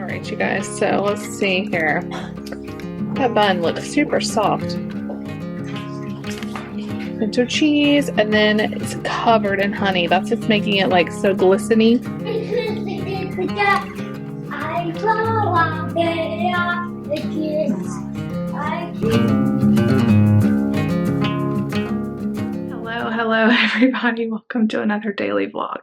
Alright, you guys, so let's see here. That bun looks super soft. Pimento cheese, and then it's covered in honey. That's what's making it like so glistening. Hello everybody, welcome to another daily vlog.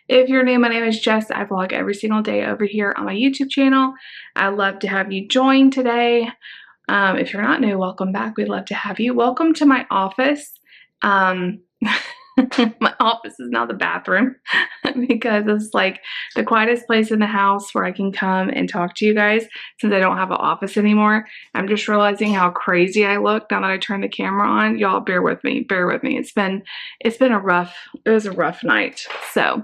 If you're new, my name is Jess. I vlog every single day over here on my YouTube channel. I'd love to have you join today. If you're not new, welcome back. We'd love to have you. Welcome to my office. My office is now the bathroom because it's like the quietest place in the house where I can come and talk to you guys since I don't have an office anymore. I'm just realizing how crazy I look now that I turned the camera on. Y'all bear with me, bear with me. It was a rough night. So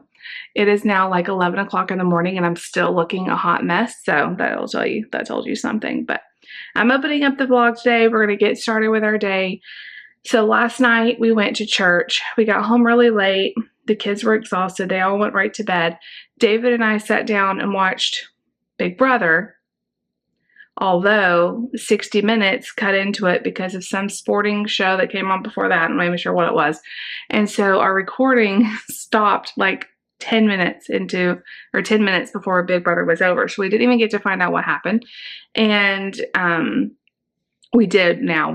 it is now like 11 o'clock in the morning and I'm still looking a hot mess. So that told you something, but I'm opening up the vlog today. We're going to get started with our day. So last night we went to church. We got home really late. The kids were exhausted. They all went right to bed. David and I sat down and watched Big Brother, although 60 minutes cut into it because of some sporting show that came on before that. I'm not even sure what it was. And so our recording stopped like 10 minutes before Big Brother was over. So we didn't even get to find out what happened. And we did now.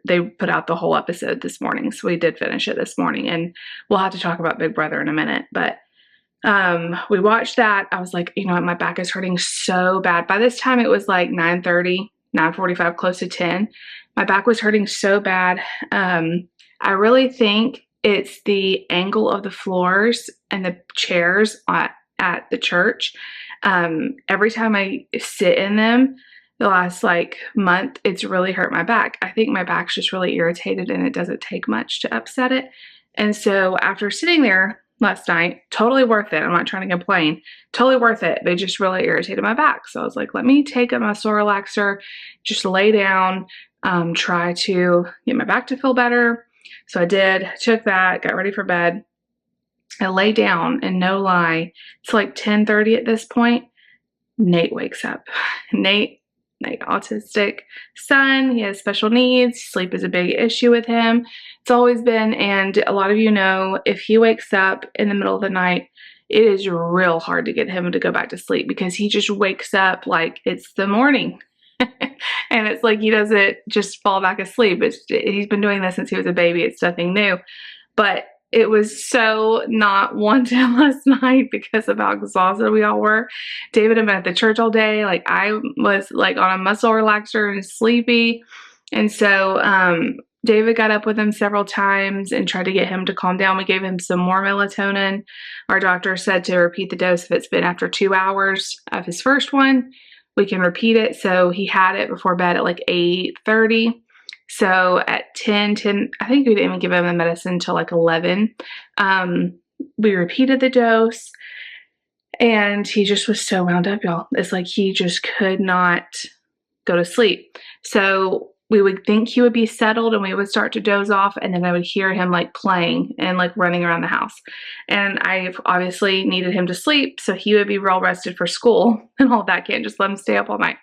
They put out the whole episode this morning, so we did finish it this morning, and we'll have to talk about Big Brother in a minute. But we watched that. I was like, you know what, my back is hurting so bad. By this time, it was like 9:30, 9:45, close to 10. My back was hurting so bad. I really think it's the angle of the floors and the chairs at the church. Every time I sit in them, the last like month, it's really hurt my back. I think my back's just really irritated and it doesn't take much to upset it. And so after sitting there last night, totally worth it. I'm not trying to complain. Totally worth it. They just really irritated my back. So I was like, let me take a muscle relaxer, just lay down, try to get my back to feel better. So I did, took that, got ready for bed. I lay down and no lie, it's like 10:30 at this point. Nate wakes up. Nate, autistic son, he has special needs. Sleep is a big issue with him. It's always been, and a lot of you know, if he wakes up in the middle of the night, it is real hard to get him to go back to sleep because he just wakes up like it's the morning. And it's like he doesn't just fall back asleep. He's been doing this since he was a baby. It's nothing new. But it was so not wanted last night because of how exhausted we all were. David had been at the church all day. Like I was like on a muscle relaxer and sleepy. And so David got up with him several times and tried to get him to calm down. We gave him some more melatonin. Our doctor said to repeat the dose if it's been after 2 hours of his first one. We can repeat it. So he had it before bed at like 8:30. So at 10, I think we didn't even give him the medicine until like 11. We repeated the dose and he just was so wound up, y'all. It's like he just could not go to sleep. So we would think he would be settled and we would start to doze off, and then I would hear him like playing and like running around the house. And I obviously needed him to sleep so he would be well rested for school and all that. Can't just let him stay up all night.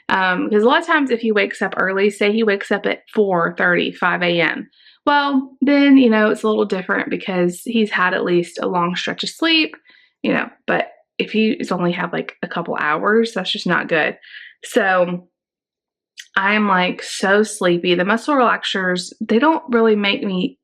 Because a lot of times if he wakes up early, say he wakes up at 4:30, 5 a.m. Well, then, you know, it's a little different because he's had at least a long stretch of sleep, you know, but if he's only had like a couple hours, that's just not good. So I'm like so sleepy. The muscle relaxers, they don't really make me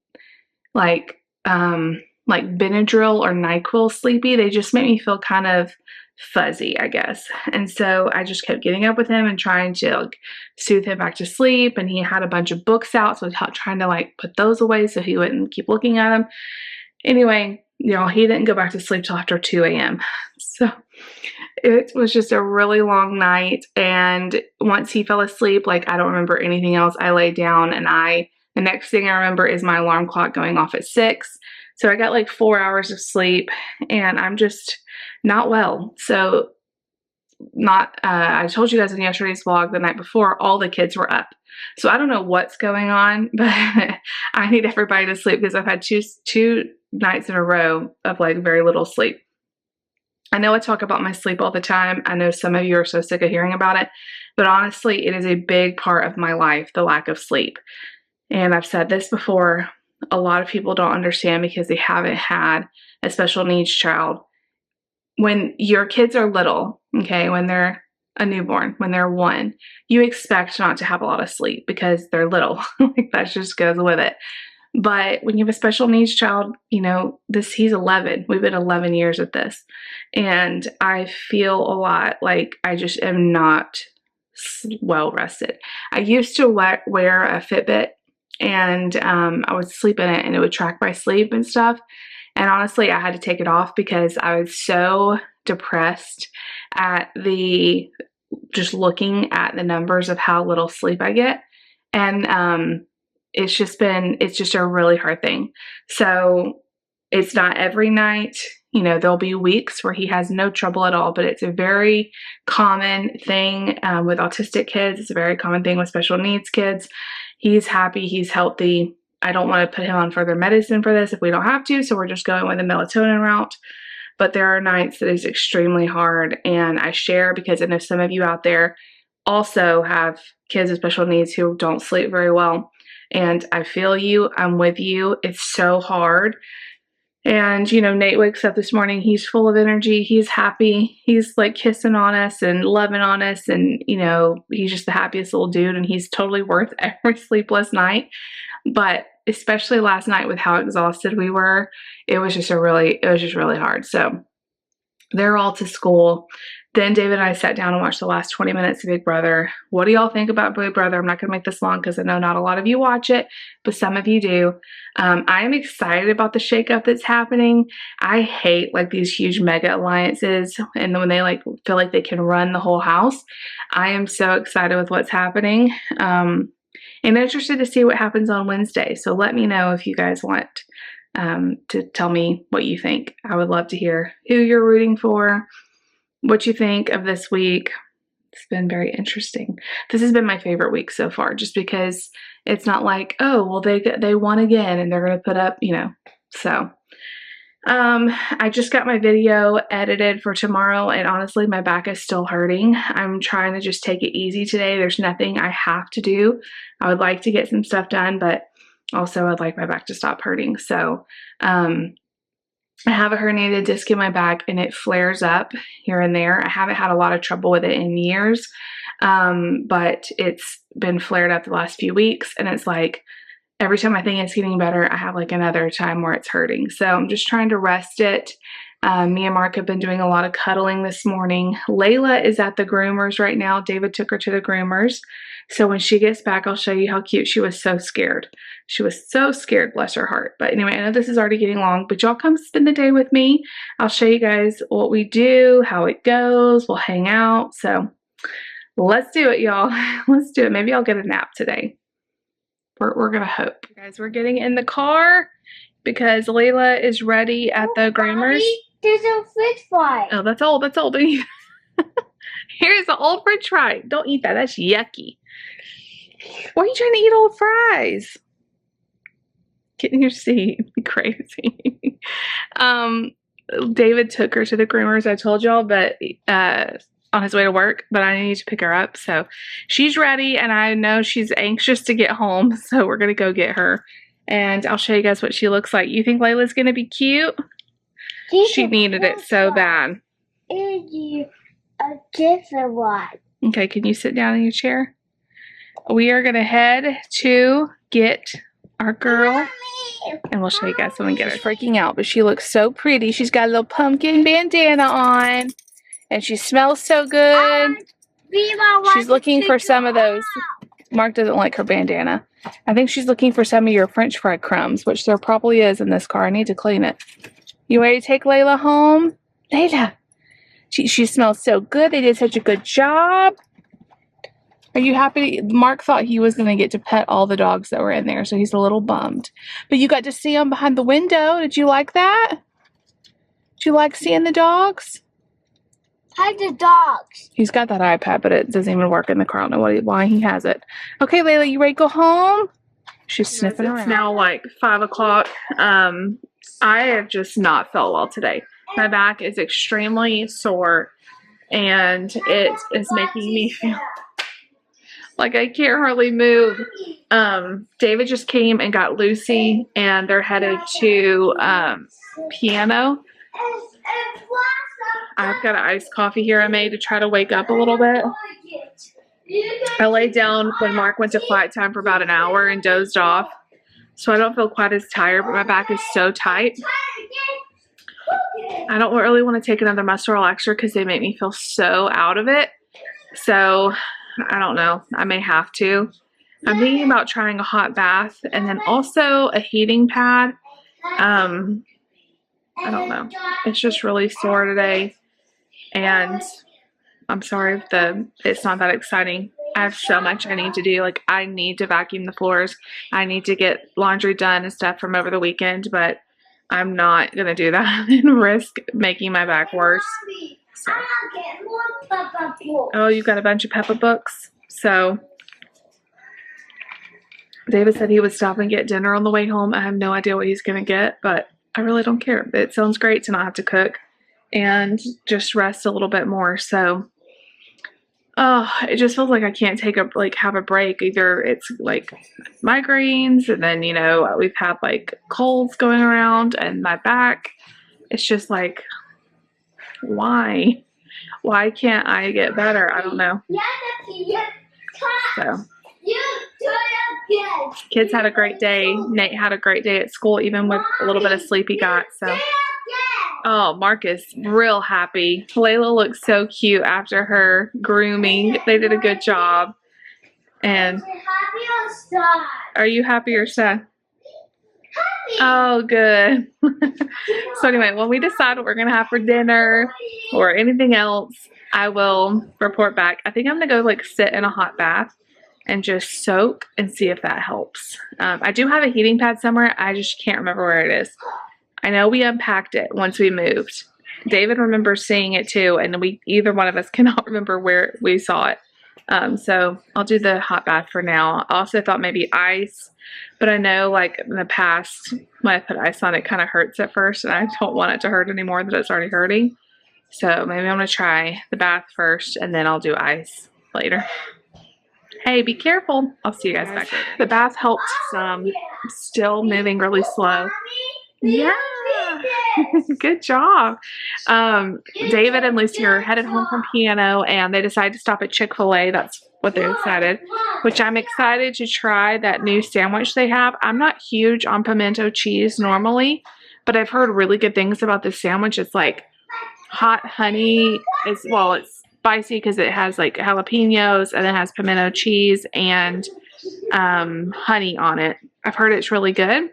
like Benadryl or NyQuil sleepy. They just make me feel kind of fuzzy, I guess. And so I just kept getting up with him and trying to like soothe him back to sleep. And he had a bunch of books out, so I was trying to like put those away so he wouldn't keep looking at them. Anyway, you know, he didn't go back to sleep till after 2 a.m. So it was just a really long night. And once he fell asleep, like I don't remember anything else. I laid down and the next thing I remember is my alarm clock going off at 6. So I got like 4 hours of sleep and I'm just not well. So I told you guys in yesterday's vlog the night before, all the kids were up. So I don't know what's going on, but I need everybody to sleep because I've had two nights in a row of like very little sleep. I know I talk about my sleep all the time. I know some of you are so sick of hearing about it, but honestly, it is a big part of my life, the lack of sleep. And I've said this before, a lot of people don't understand because they haven't had a special needs child. When your kids are little, okay, when they're a newborn, when they're 1, you expect not to have a lot of sleep because they're little. Like that just goes with it. But when you have a special needs child, you know, he's 11. We've been 11 years at this. And I feel a lot like I just am not well rested. I used to wear a Fitbit, and I would sleep in it and it would track my sleep and stuff. And honestly, I had to take it off because I was so depressed at just looking at the numbers of how little sleep I get. And it's just a really hard thing. So it's not every night. You know, there'll be weeks where he has no trouble at all, but it's a very common thing with autistic kids. It's a very common thing with special needs kids. He's happy. He's healthy. I don't want to put him on further medicine for this if we don't have to, so we're just going with the melatonin route. But there are nights that is extremely hard, and I share because I know some of you out there also have kids with special needs who don't sleep very well. And I feel you. I'm with you. It's so hard. And, you know, Nate wakes up this morning. He's full of energy. He's happy. He's like kissing on us and loving on us. And, you know, he's just the happiest little dude. And he's totally worth every sleepless night. But especially last night with how exhausted we were, it was just really hard. So they're all to school. Then David and I sat down and watched the last 20 minutes of Big Brother. What do y'all think about Big Brother? I'm not going to make this long because I know not a lot of you watch it, but some of you do. I am excited about the shakeup that's happening. I hate like these huge mega alliances and when they like feel like they can run the whole house. I am so excited with what's happening. And interested to see what happens on Wednesday. So let me know if you guys want to tell me what you think. I would love to hear who you're rooting for, what you think of this week. It's been very interesting. This has been my favorite week so far, just because it's not like, oh, well, they won again and they're going to put up, you know. So I just got my video edited for tomorrow, and honestly, my back is still hurting. I'm trying to just take it easy today. There's nothing I have to do. I would like to get some stuff done, but also I'd like my back to stop hurting. So I have a herniated disc in my back and it flares up here and there. I haven't had a lot of trouble with it in years, but it's been flared up the last few weeks, and it's like every time I think it's getting better, I have like another time where it's hurting. So I'm just trying to rest it. Me and Mark have been doing a lot of cuddling this morning. Laila is at the groomers right now. David took her to the groomers. So when she gets back, I'll show you how cute. She was so scared. She was so scared, bless her heart. But anyway, I know this is already getting long, but y'all come spend the day with me. I'll show you guys what we do, how it goes. We'll hang out. So let's do it, y'all. Let's do it. Maybe I'll get a nap today. We're going to hope. Guys, we're getting in the car because Laila is ready at the groomers. There's a french fry. Oh, that's old. That's old. Here's the old french fry. Don't eat that. That's yucky. Why are you trying to eat old fries? Get in your seat. Crazy. David took her to the groomers, I told y'all, but on his way to work, but I need to pick her up. So she's ready, and I know she's anxious to get home. So we're going to go get her, and I'll show you guys what she looks like. You think Layla's going to be cute? She needed it so bad. A different one. Okay, can you sit down in your chair? We are going to head to get our girl, and we'll show you guys when we get her. She's freaking out, but she looks so pretty. She's got a little pumpkin bandana on, and she smells so good. She's looking for some of those. Mark doesn't like her bandana. I think she's looking for some of your french fry crumbs, which there probably is in this car. I need to clean it. You ready to take Laila home? Laila. She smells so good. They did such a good job. Are you happy? Mark thought he was going to get to pet all the dogs that were in there, so he's a little bummed. But you got to see them behind the window. Did you like that? Did you like seeing the dogs? Hide the dogs. He's got that iPad, but it doesn't even work in the car. I don't know why he has it. Okay, Laila, you ready to go home? She's sniffing around. It's now like 5 o'clock. I have just not felt well today. My back is extremely sore, and it is making me feel like I can't hardly move. David just came and got Lucy, and they're headed to Piano. I've got an iced coffee here I made to try to wake up a little bit. I laid down when Mark went to flight time for about an hour and dozed off, so I don't feel quite as tired, but my back is so tight. I don't really want to take another muscle relaxer because they make me feel so out of it. So I don't know. I may have to. I'm thinking about trying a hot bath and then also a heating pad. I don't know. It's just really sore today, and I'm sorry if it's not that exciting. I have so much I need to do. Like, I need to vacuum the floors. I need to get laundry done and stuff from over the weekend, but I'm not going to do that and risk making my back worse. So. Oh, you've got a bunch of Peppa books? So, David said he would stop and get dinner on the way home. I have no idea what he's going to get, but I really don't care. It sounds great to not have to cook and just rest a little bit more. So, it just feels like I can't have a break. Either it's like migraines, and then, you know, we've had like colds going around, and my back. It's just like, why can't I get better? I don't know. So, kids had a great day. Nate had a great day at school, even with a little bit of sleep he got. So, oh, Mark is real happy. Laila looks so cute after her grooming. They did a good job. And are you happy or sad? Oh, good. So anyway, when we decide what we're going to have for dinner or anything else, I will report back. I think I'm going to go like sit in a hot bath and just soak and see if that helps. I do have a heating pad somewhere. I just can't remember where it is. I know we unpacked it once we moved. David remembers seeing it too, and either one of us cannot remember where we saw it. So I'll do the hot bath for now. I also thought maybe ice, but I know like in the past when I put ice on, it kind of hurts at first, and I don't want it to hurt anymore that it's already hurting. So maybe I'm going to try the bath first, and then I'll do ice later. Hey, be careful. I'll see you guys back later. The bath helped some. I'm still moving really slow. Yeah. Good job. David and Lucy are headed home from Piano, and they decided to stop at Chick-fil-A. That's what they decided, which I'm excited to try that new sandwich they have. I'm not huge on pimento cheese normally, but I've heard really good things about this sandwich. It's like hot honey. It's spicy because it has like jalapenos, and it has pimento cheese and honey on it. I've heard it's really good.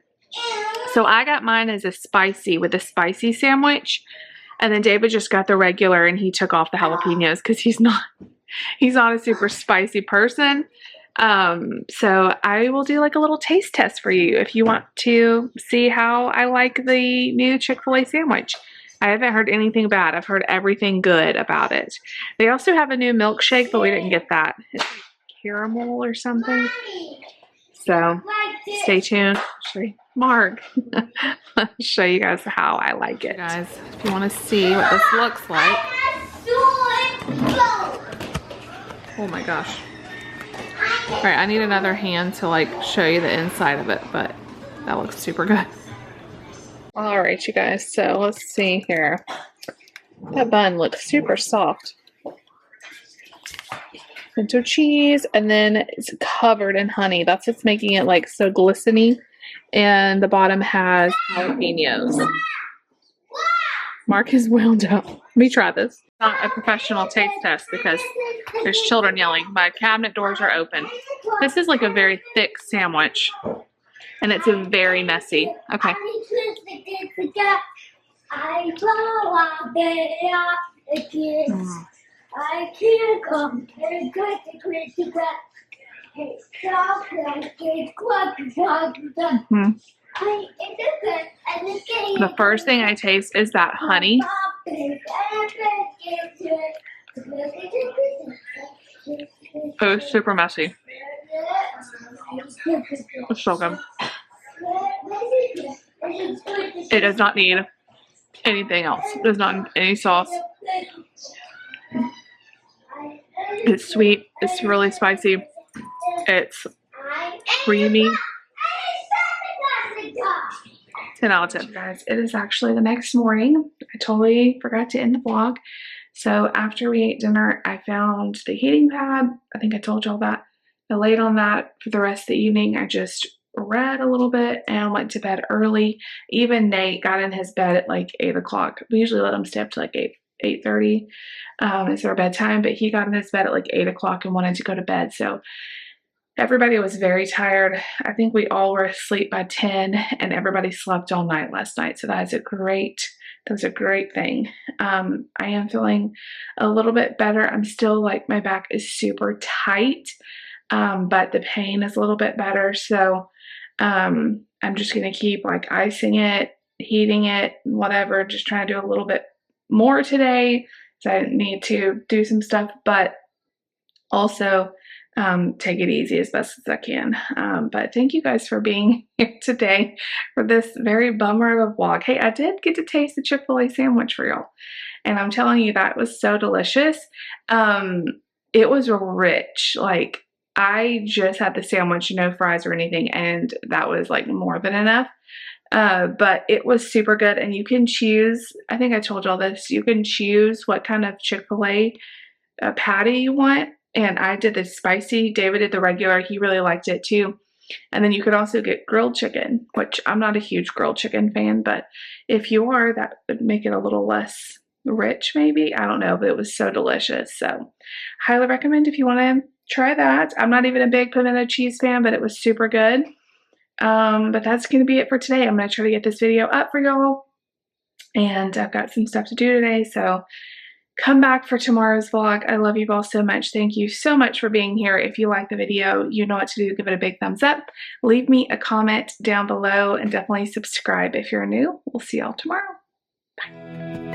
So I got mine as a spicy with a spicy sandwich, and then David just got the regular, and he took off the jalapenos because he's not a super spicy person. So I will do like a little taste test for you if you want to see how I like the new Chick-fil-A sandwich. I haven't heard anything bad. I've heard everything good about it. They also have a new milkshake, but we didn't get that. It's like caramel or something. So stay tuned. Mark, I'll show you guys how I like it. Guys, if you want to see what this looks like. Oh my gosh. All right, I need another hand to like show you the inside of it, but that looks super good. All right, you guys, so let's see here. That bun looks super soft. Pimento cheese, and then it's covered in honey. That's what's making it like so glistening. And the bottom has jalapenos. Mark is wound up. Let me try this. Not a professional taste test because there's children yelling. My cabinet doors are open. This is like a very thick sandwich, and it's very messy. Okay. The first thing I taste is that honey. It's super messy. It's so good. It does not need anything else. There's not any sauce. It's sweet. It's really spicy. It's creamy. 10 out of 10. Guys, it is actually the next morning. I totally forgot to end the vlog. So after we ate dinner, I found the heating pad. I think I told y'all that. I laid on that for the rest of the evening. I just read a little bit and went to bed early. Even Nate got in his bed at like 8 o'clock. We usually let him stay up to like 8:30. It's our bedtime, but he got in his bed at like 8 o'clock and wanted to go to bed. So everybody was very tired. I think we all were asleep by 10 and everybody slept all night last night. So that was a great thing. I am feeling a little bit better. I'm still like, my back is super tight, but the pain is a little bit better. So I'm just going to keep like icing it, heating it, whatever, just trying to do a little bit more today. So I need to do some stuff, but also take it easy as best as I can. But thank you guys for being here today for this very bummer of a vlog. Hey, I did get to taste the Chick-fil-A sandwich for y'all, and I'm telling you, that was so delicious. It was rich. Like, I just had the sandwich, no fries or anything, and that was like more than enough. But it was super good, and you can choose, I think I told y'all this, you can choose what kind of Chick-fil-A patty you want. And I did the spicy. David did the regular. He really liked it too. And then you could also get grilled chicken, which I'm not a huge grilled chicken fan, but if you are, that would make it a little less rich maybe. I don't know, but it was so delicious. So highly recommend if you want to try that. I'm not even a big pimento cheese fan, but it was super good. But that's going to be it for today. I'm going to try to get this video up for y'all. And I've got some stuff to do today, so come back for tomorrow's vlog. I love you all so much. Thank you so much for being here. If you like the video, you know what to do. Give it a big thumbs up. Leave me a comment down below and definitely subscribe if you're new. We'll see y'all tomorrow. Bye.